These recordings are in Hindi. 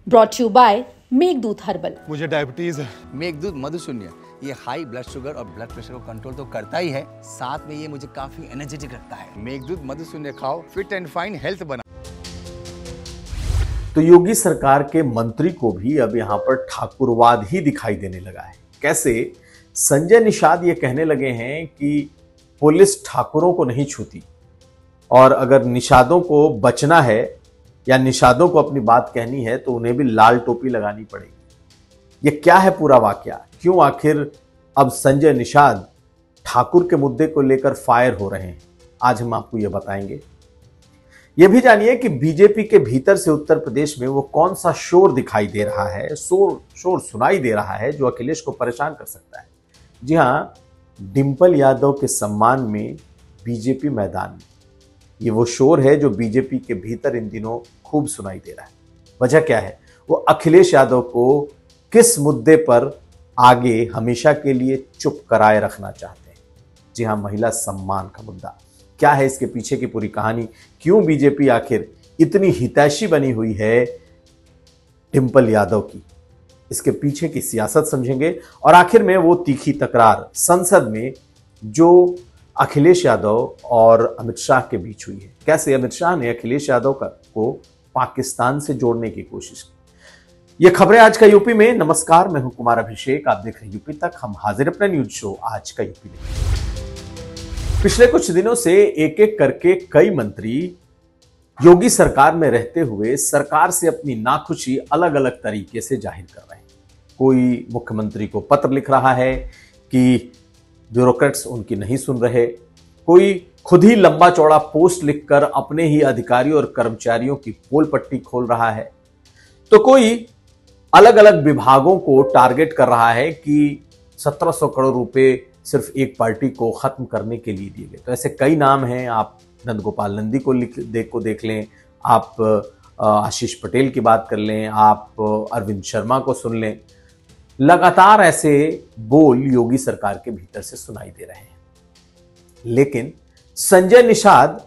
Brought you by Meghdoot herbal. मुझे डायबिटीज है। मेघदूत मधुशून्य ये हाई ब्लड शुगर और ब्लड प्रेशर को कंट्रोल तो करता ही है, साथ में ये मुझे काफी एनर्जेटिक रखता है। मेघदूत मधुशून्य खाओ, फिट एंड फाइन हेल्थ बना। तो योगी सरकार के मंत्री को भी अब यहां पर ठाकुरवाद ही दिखाई देने लगा है। कैसे? संजय निषाद ये कहने लगे हैं कि पुलिस ठाकुरों को नहीं छूती और अगर निषादों को बचना है या निषादों को अपनी बात कहनी है तो उन्हें भी लाल टोपी लगानी पड़ेगी। ये क्या है पूरा वाकया? क्यों आखिर अब संजय निषाद ठाकुर के मुद्दे को लेकर फायर हो रहे हैं? आज हम आपको ये बताएंगे। ये भी जानिए कि बीजेपी के भीतर से उत्तर प्रदेश में वो कौन सा शोर दिखाई दे रहा है, शोर सुनाई दे रहा है जो अखिलेश को परेशान कर सकता है। जी हां, डिंपल यादव के सम्मान में बीजेपी मैदान में ये वो शोर है जो बीजेपी के भीतर इन दिनों खूब सुनाई दे रहा है। वजह क्या है? वो अखिलेश यादव को किस मुद्दे पर आगे हमेशा के लिए चुप कराए रखना चाहते हैं। जी हां, महिला सम्मान का मुद्दा। क्या है इसके पीछे की पूरी कहानी? क्यों बीजेपी आखिर इतनी हितैषी बनी हुई है डिंपल यादव की? इसके पीछे की सियासत समझेंगे और आखिर में वो तीखी तकरार संसद में जो अखिलेश यादव और अमित शाह के बीच हुई है। कैसे अमित शाह ने अखिलेश यादव को पाकिस्तान से जोड़ने की कोशिश की। ये खबरें आज का यूपी में। नमस्कार, मैं हूं कुमार अभिषेक, आप देख रहे हैं यूपी तक। हम हाजिर अपने न्यूज शो आज का यूपी में। पिछले कुछ दिनों से एक एक करके कई मंत्री योगी सरकार में रहते हुए सरकार से अपनी नाखुशी अलग अलग तरीके से जाहिर कर रहे हैं। कोई मुख्यमंत्री को पत्र लिख रहा है कि ब्यूरोक्रेट्स उनकी नहीं सुन रहे, कोई खुद ही लंबा चौड़ा पोस्ट लिखकर अपने ही अधिकारियों और कर्मचारियों की पोल पट्टी खोल रहा है, तो कोई अलग अलग विभागों को टारगेट कर रहा है कि 1700 करोड़ रुपए सिर्फ एक पार्टी को खत्म करने के लिए दिए गए। तो ऐसे कई नाम हैं। आप नंदगोपाल नंदी को देख लें, आप आशीष पटेल की बात कर लें, आप अरविंद शर्मा को सुन लें। लगातार ऐसे बोल योगी सरकार के भीतर से सुनाई दे रहे हैं। लेकिन संजय निषाद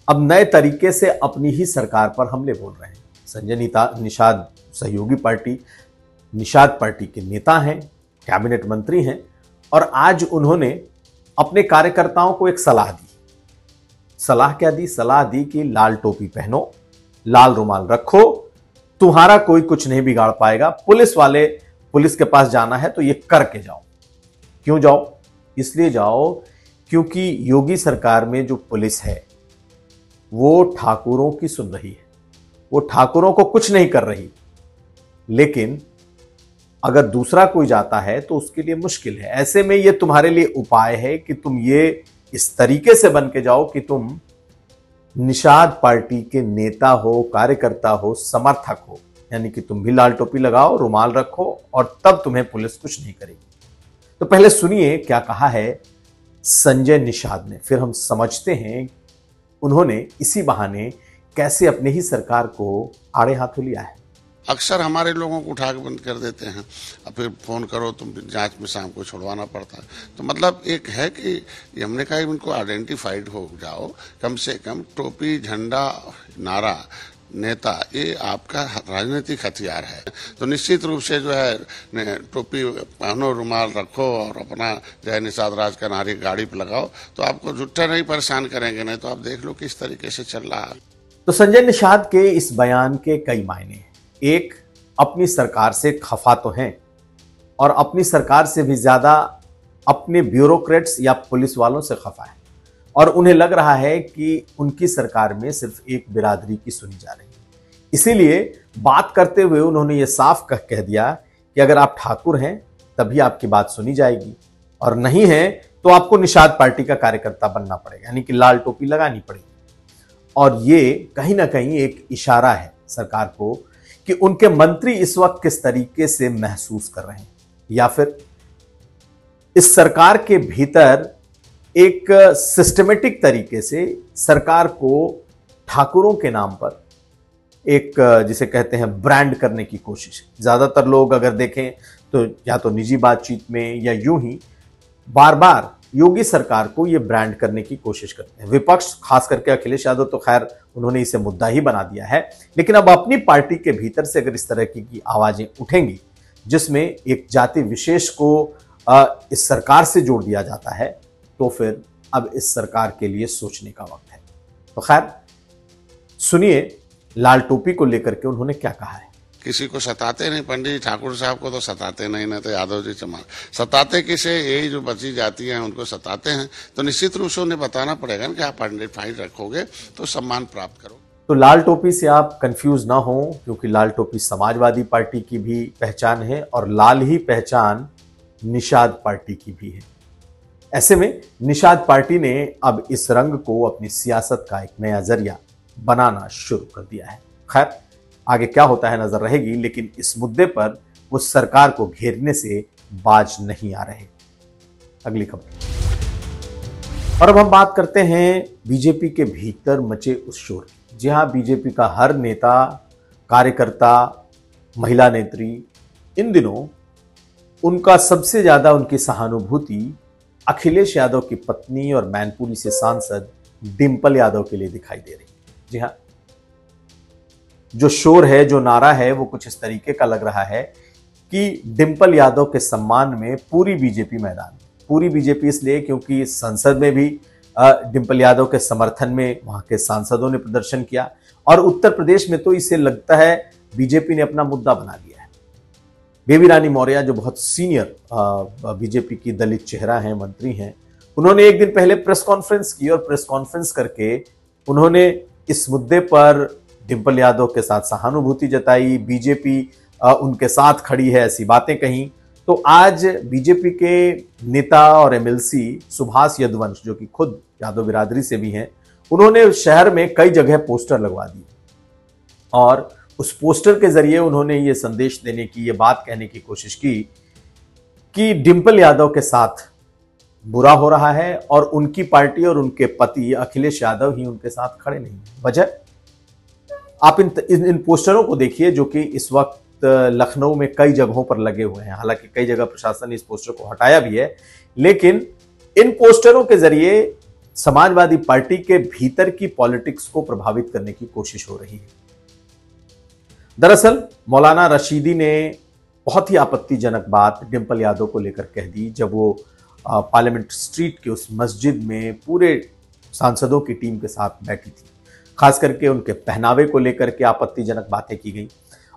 अब नए तरीके से अपनी ही सरकार पर हमले बोल रहे हैं। संजय निषाद सहयोगी पार्टी निषाद पार्टी के नेता हैं, कैबिनेट मंत्री हैं और आज उन्होंने अपने कार्यकर्ताओं को एक सलाह दी। सलाह क्या दी? सलाह दी कि लाल टोपी पहनो, लाल रुमाल रखो, तुम्हारा कोई कुछ नहीं बिगाड़ पाएगा। पुलिस के पास जाना है तो ये करके जाओ। क्यों जाओ? इसलिए जाओ क्योंकि योगी सरकार में जो पुलिस है वो ठाकुरों की सुन रही है, वो ठाकुरों को कुछ नहीं कर रही। लेकिन अगर दूसरा कोई जाता है तो उसके लिए मुश्किल है। ऐसे में ये तुम्हारे लिए उपाय है कि तुम ये इस तरीके से बन के जाओ कि तुम निषाद पार्टी के नेता हो, कार्यकर्ता हो, समर्थक हो, यानी कि तुम भी लाल टोपी लगाओ, रुमाल रखो और तब तुम्हें पुलिस कुछ नहीं करेगी। तो पहले सुनिए क्या कहा है संजय निषाद ने, फिर हम समझते हैं उन्होंने इसी बहाने कैसे अपने ही सरकार को आड़े हाथों लिया है। अक्सर हमारे लोगों को उठा के बंद कर देते हैं और फिर फोन करो तुम जांच में शाम को छुड़वाना पड़ता है। तो मतलब एक है कि हमने कहा इनको आइडेंटिफाइड हो जाओ, कम से कम टोपी, झंडा, नारा, नेता, ये आपका राजनीतिक हथियार है। तो निश्चित रूप से जो है टोपी पहनो, रुमाल रखो और अपना जय निषाद राज का नारी गाड़ी पर लगाओ तो आपको झूठा नहीं परेशान करेंगे। नहीं तो आप देख लो किस तरीके से चल रहा है। तो संजय निषाद के इस बयान के कई मायने हैं। एक, अपनी सरकार से खफा तो हैं और अपनी सरकार से भी ज्यादा अपने ब्यूरोक्रेट्स या पुलिस वालों से खफा है और उन्हें लग रहा है कि उनकी सरकार में सिर्फ एक बिरादरी की सुनी जा रही है। इसीलिए बात करते हुए उन्होंने ये साफ कह दिया कि अगर आप ठाकुर हैं तभी आपकी बात सुनी जाएगी और नहीं है तो आपको निषाद पार्टी का कार्यकर्ता बनना पड़ेगा, यानी कि लाल टोपी लगानी पड़ेगी। और ये कहीं ना कहीं एक इशारा है सरकार को कि उनके मंत्री इस वक्त किस तरीके से महसूस कर रहे हैं, या फिर इस सरकार के भीतर एक सिस्टमेटिक तरीके से सरकार को ठाकुरों के नाम पर एक जिसे कहते हैं ब्रांड करने की कोशिश है। ज्यादातर लोग अगर देखें तो या तो निजी बातचीत में या यूं ही बार बार योगी सरकार को ये ब्रांड करने की कोशिश करते हैं। विपक्ष खास करके अखिलेश यादव तो खैर उन्होंने इसे मुद्दा ही बना दिया है, लेकिन अब अपनी पार्टी के भीतर से अगर इस तरह की आवाजें उठेंगी जिसमें एक जाति विशेष को इस सरकार से जोड़ दिया जाता है, तो फिर अब इस सरकार के लिए सोचने का वक्त है। तो खैर सुनिए लाल टोपी को लेकर के उन्होंने क्या कहा है। किसी को सताते नहीं, पंडित जी ठाकुर साहब को तो सताते नहीं, ना तो यादव जी चमार सताते किसे, यही जो बची जाती हैं उनको सताते हैं। तो निश्चित रूप से उन्हें बताना पड़ेगा ना कि आप आइडेंटिफाइड रखोगे तो सम्मान प्राप्त करो। तो लाल टोपी से आप कंफ्यूज ना हो, क्योंकि लाल टोपी समाजवादी पार्टी की भी पहचान है और लाल ही पहचान निषाद पार्टी की भी है। ऐसे में निषाद पार्टी ने अब इस रंग को अपनी सियासत का एक नया जरिया बनाना शुरू कर दिया है। खैर आगे क्या होता है नजर रहेगी, लेकिन इस मुद्दे पर वो सरकार को घेरने से बाज नहीं आ रहे। अगली खबर। और अब हम बात करते हैं बीजेपी के भीतर मचे उस शोर की। जी हां, बीजेपी का हर नेता, कार्यकर्ता, महिला नेत्री इन दिनों उनका सबसे ज्यादा उनकी सहानुभूति अखिलेश यादव की पत्नी और मैनपुरी से सांसद डिंपल यादव के लिए दिखाई दे रही है। जी हां, जो शोर है, जो नारा है, वो कुछ इस तरीके का लग रहा है कि डिंपल यादव के सम्मान में पूरी बीजेपी मैदान, पूरी बीजेपी इसलिए क्योंकि संसद में भी डिंपल यादव के समर्थन में वहां के सांसदों ने प्रदर्शन किया और उत्तर प्रदेश में तो इसे लगता है बीजेपी ने अपना मुद्दा बना लिया है। बेबी रानी मौर्य जो बहुत सीनियर बीजेपी की दलित चेहरा हैं, मंत्री हैं, उन्होंने एक दिन पहले प्रेस कॉन्फ्रेंस की और प्रेस कॉन्फ्रेंस करके उन्होंने इस मुद्दे पर डिंपल यादव के साथ सहानुभूति जताई, बीजेपी उनके साथ खड़ी है, ऐसी बातें कहीं। तो आज बीजेपी के नेता और एमएलसी सुभाष यदुवंश, जो कि खुद यादव बिरादरी से भी हैं, उन्होंने शहर में कई जगह पोस्टर लगवा दिए और उस पोस्टर के जरिए उन्होंने ये संदेश देने की, ये बात कहने की कोशिश की कि डिंपल यादव के साथ बुरा हो रहा है और उनकी पार्टी और उनके पति अखिलेश यादव ही उनके साथ खड़े नहीं हैं। वजह आप इन पोस्टरों को देखिए जो कि इस वक्त लखनऊ में कई जगहों पर लगे हुए हैं। हालांकि कई जगह प्रशासन ने इस पोस्टर को हटाया भी है, लेकिन इन पोस्टरों के जरिए समाजवादी पार्टी के भीतर की पॉलिटिक्स को प्रभावित करने की कोशिश हो रही है। दरअसल मौलाना रशीदी ने बहुत ही आपत्तिजनक बात डिंपल यादव को लेकर कह दी जब वो पार्लियामेंट स्ट्रीट के उस मस्जिद में पूरे सांसदों की टीम के साथ बैठी थी। खास करके उनके पहनावे को लेकर के आपत्तिजनक बातें की गई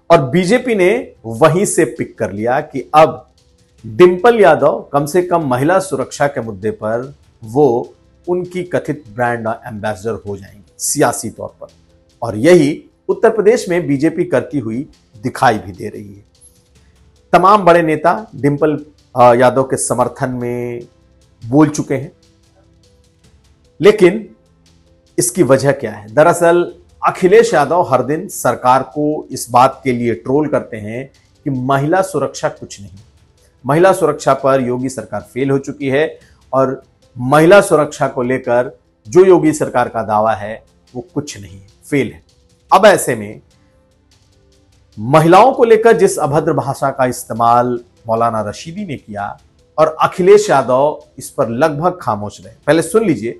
और बीजेपी ने वहीं से पिक कर लिया कि अब डिंपल यादव कम से कम महिला सुरक्षा के मुद्दे पर वो उनकी कथित ब्रांड एम्बेसडर हो जाएंगे सियासी तौर पर, और यही उत्तर प्रदेश में बीजेपी करती हुई दिखाई भी दे रही है। तमाम बड़े नेता डिंपल यादव के समर्थन में बोल चुके हैं, लेकिन इसकी वजह क्या है? दरअसल अखिलेश यादव हर दिन सरकार को इस बात के लिए ट्रोल करते हैं कि महिला सुरक्षा कुछ नहीं, महिला सुरक्षा पर योगी सरकार फेल हो चुकी है और महिला सुरक्षा को लेकर जो योगी सरकार का दावा है वो कुछ नहीं है, फेल है। अब ऐसे में महिलाओं को लेकर जिस अभद्र भाषा का इस्तेमाल मौलाना रशीदी ने किया और अखिलेश यादव इस पर लगभग खामोश रहे। पहले सुन लीजिए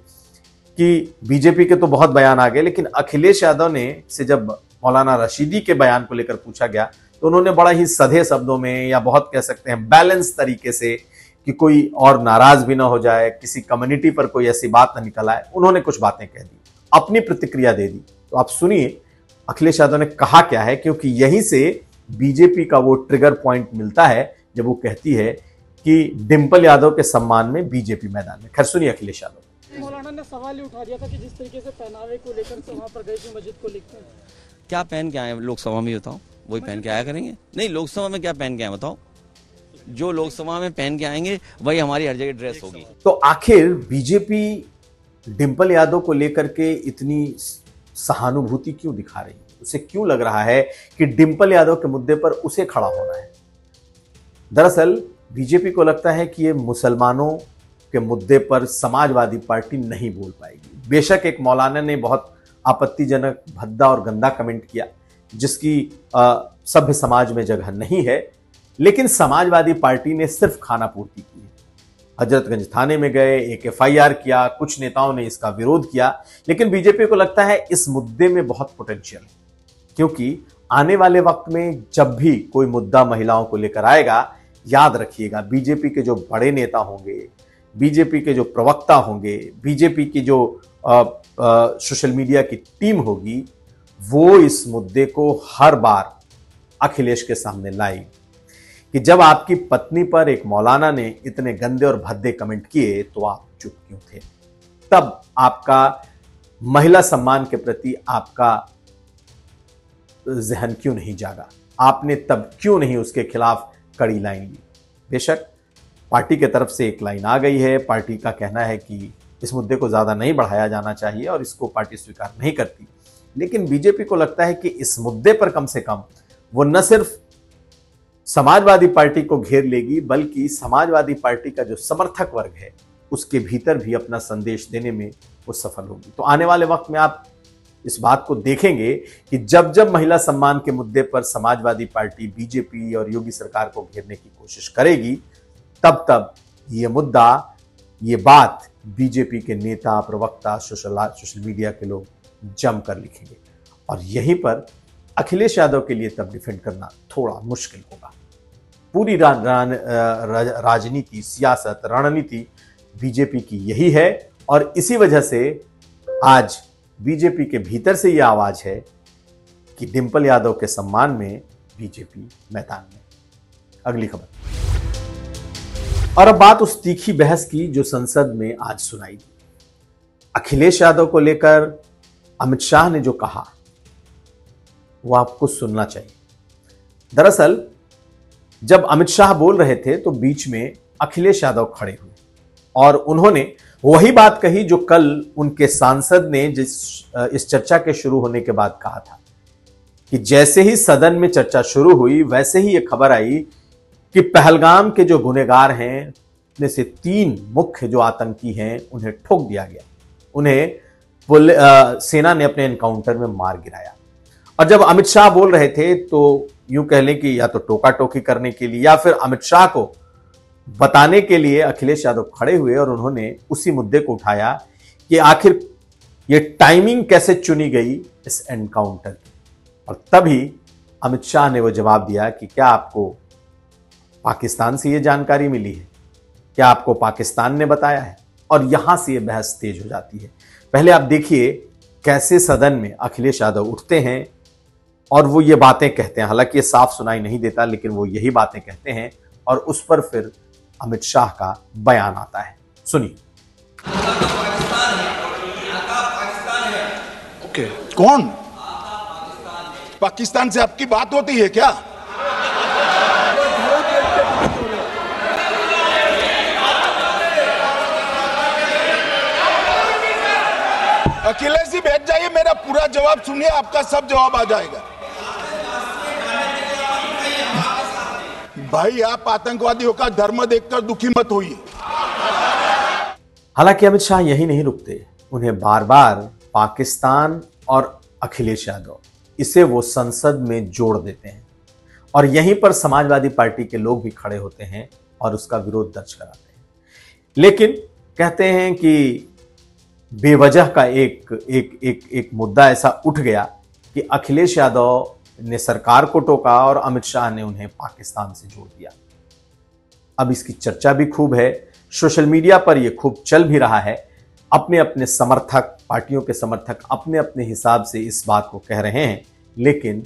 कि बीजेपी के तो बहुत बयान आ गए, लेकिन अखिलेश यादव ने से जब मौलाना रशीदी के बयान को लेकर पूछा गया तो उन्होंने बड़ा ही सधे शब्दों में, या बहुत कह सकते हैं बैलेंस तरीके से, कि कोई और नाराज भी ना हो जाए, किसी कम्युनिटी पर कोई ऐसी बात ना निकल आए, उन्होंने कुछ बातें कह दी, अपनी प्रतिक्रिया दे दी। तो आप सुनिए अखिलेश यादव ने कहा क्या है, क्योंकि यहीं से बीजेपी का वो ट्रिगर पॉइंट मिलता है जब वो कहती है कि डिंपल यादव के सम्मान में बीजेपी मैदान में। खैर सुनिए अखिलेश यादव। मौलाना ने सवाल ही उठा दिया था कि जिस तरीके से पहनावे को लेकर से वहाँ पर गए थे मस्जिद को लेकर, क्या पहन के आए लोकसभा में, बताओ वही पहन के आया करेंगे? नहीं, लोकसभा में क्या पहन के आए बताओ? जो लोकसभा में पहन के आएंगे वही हमारी हर जगह ड्रेस होगी। तो आखिर बीजेपी डिंपल यादव को लेकर के इतनी सहानुभूति क्यों दिखा रही है? उसे क्यों लग रहा है कि डिंपल यादव के मुद्दे पर उसे खड़ा होना है? दरअसल बीजेपी को लगता है कि ये मुसलमानों के मुद्दे पर समाजवादी पार्टी नहीं बोल पाएगी। बेशक एक मौलाना ने बहुत आपत्तिजनक, भद्दा और गंदा कमेंट किया जिसकी सभ्य समाज में जगह नहीं है, लेकिन समाजवादी पार्टी ने सिर्फ खाना पूर्ति की है। हजरतगंज थाने में गए, एक एफआईआर किया, कुछ नेताओं ने इसका विरोध किया, लेकिन बीजेपी को लगता है इस मुद्दे में बहुत पोटेंशियल है, क्योंकि आने वाले वक्त में जब भी कोई मुद्दा महिलाओं को लेकर आएगा, याद रखिएगा बीजेपी के जो बड़े नेता होंगे, बीजेपी के जो प्रवक्ता होंगे, बीजेपी की जो सोशल मीडिया की टीम होगी, वो इस मुद्दे को हर बार अखिलेश के सामने लाई कि जब आपकी पत्नी पर एक मौलाना ने इतने गंदे और भद्दे कमेंट किए तो आप चुप क्यों थे? तब आपका महिला सम्मान के प्रति आपका जहन क्यों नहीं जागा? आपने तब क्यों नहीं उसके खिलाफ कड़ी लाइन ली? बेशक पार्टी की तरफ से एक लाइन आ गई है, पार्टी का कहना है कि इस मुद्दे को ज्यादा नहीं बढ़ाया जाना चाहिए और इसको पार्टी स्वीकार नहीं करती, लेकिन बीजेपी को लगता है कि इस मुद्दे पर कम से कम वो न सिर्फ समाजवादी पार्टी को घेर लेगी, बल्कि समाजवादी पार्टी का जो समर्थक वर्ग है उसके भीतर भी अपना संदेश देने में वो सफल होगी। तो आने वाले वक्त में आप इस बात को देखेंगे कि जब जब महिला सम्मान के मुद्दे पर समाजवादी पार्टी, बीजेपी और योगी सरकार को घेरने की कोशिश करेगी, तब तब ये मुद्दा, ये बात बीजेपी के नेता, प्रवक्ता, सोशल मीडिया के लोग जमकर लिखेंगे और यहीं पर अखिलेश यादव के लिए तब डिफेंड करना थोड़ा मुश्किल होगा। पूरी राजनीति, सियासत, रणनीति बीजेपी की यही है और इसी वजह से आज बीजेपी के भीतर से यह आवाज है कि डिंपल यादव के सम्मान में बीजेपी मैदान में। अगली खबर। और अब बात उस तीखी बहस की जो संसद में आज सुनाई दी। अखिलेश यादव को लेकर अमित शाह ने जो कहा वो आपको सुनना चाहिए। दरअसल जब अमित शाह बोल रहे थे तो बीच में अखिलेश यादव खड़े हुए और उन्होंने वही बात कही जो कल उनके सांसद ने इस चर्चा के शुरू होने के बाद कहा था कि जैसे ही सदन में चर्चा शुरू हुई वैसे ही यह खबर आई कि पहलगाम के जो गुनहगार हैं उनमें से 3 मुख्य जो आतंकी हैं उन्हें ठोक दिया गया, उन्हें सेना ने अपने एनकाउंटर में मार गिराया। और जब अमित शाह बोल रहे थे तो यूं कह लें कि या तो टोका टोकी करने के लिए या फिर अमित शाह को बताने के लिए अखिलेश यादव खड़े हुए और उन्होंने उसी मुद्दे को उठाया कि आखिर ये टाइमिंग कैसे चुनी गई इस एनकाउंटर की। और तभी अमित शाह ने वो जवाब दिया कि क्या आपको पाकिस्तान से ये जानकारी मिली है, क्या आपको पाकिस्तान ने बताया है? और यहां से ये बहस तेज हो जाती है। पहले आप देखिए कैसे सदन में अखिलेश यादव उठते हैं और वो ये बातें कहते हैं, हालांकि ये साफ सुनाई नहीं देता लेकिन वो यही बातें कहते हैं और उस पर फिर अमित शाह का बयान आता है। सुनिए। ओके, कौन? पाकिस्तान से आपकी बात होती है क्या? अखिलेश जी बैठ जाइए, मेरा पूरा जवाब सुनिए, आपका सब जवाब आ जाएगा। भाई आप आतंकवादियों का धर्म देखकर दुखी मत होइए। हालांकि अमित शाह यही नहीं रुकते, उन्हें बार बार पाकिस्तान और अखिलेश यादव इसे वो संसद में जोड़ देते हैं और यहीं पर समाजवादी पार्टी के लोग भी खड़े होते हैं और उसका विरोध दर्ज कराते हैं। लेकिन कहते हैं कि बेवजह का एक मुद्दा ऐसा उठ गया कि अखिलेश यादव ने सरकार को टोका और अमित शाह ने उन्हें पाकिस्तान से जोड़ दिया। अब इसकी चर्चा भी खूब है, सोशल मीडिया पर यह खूब चल भी रहा है। अपने अपने समर्थक, पार्टियों के समर्थक अपने अपने हिसाब से इस बात को कह रहे हैं, लेकिन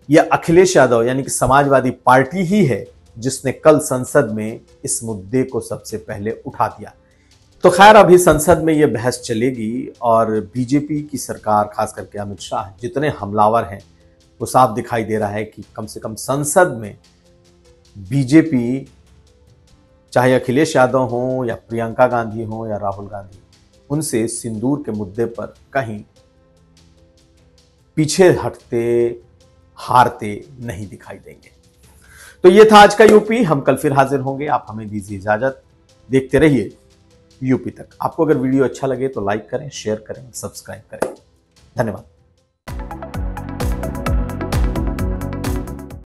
यह अखिलेश यादव यानी कि समाजवादी पार्टी ही है जिसने कल संसद में इस मुद्दे को सबसे पहले उठा दिया। तो खैर अभी संसद में यह बहस चलेगी और बीजेपी की सरकार, खास करके अमित शाह जितने हमलावर हैं वो साफ दिखाई दे रहा है कि कम से कम संसद में बीजेपी, चाहे अखिलेश यादव हो या प्रियंका गांधी हो या राहुल गांधी, उनसे सिंदूर के मुद्दे पर कहीं पीछे हटते, हारते नहीं दिखाई देंगे। तो ये था आज का यूपी। हम कल फिर हाजिर होंगे। आप हमें दीजिए इजाजत। देखते रहिए यूपी तक। आपको अगर वीडियो अच्छा लगे तो लाइक करें, शेयर करें, सब्सक्राइब करें। धन्यवाद।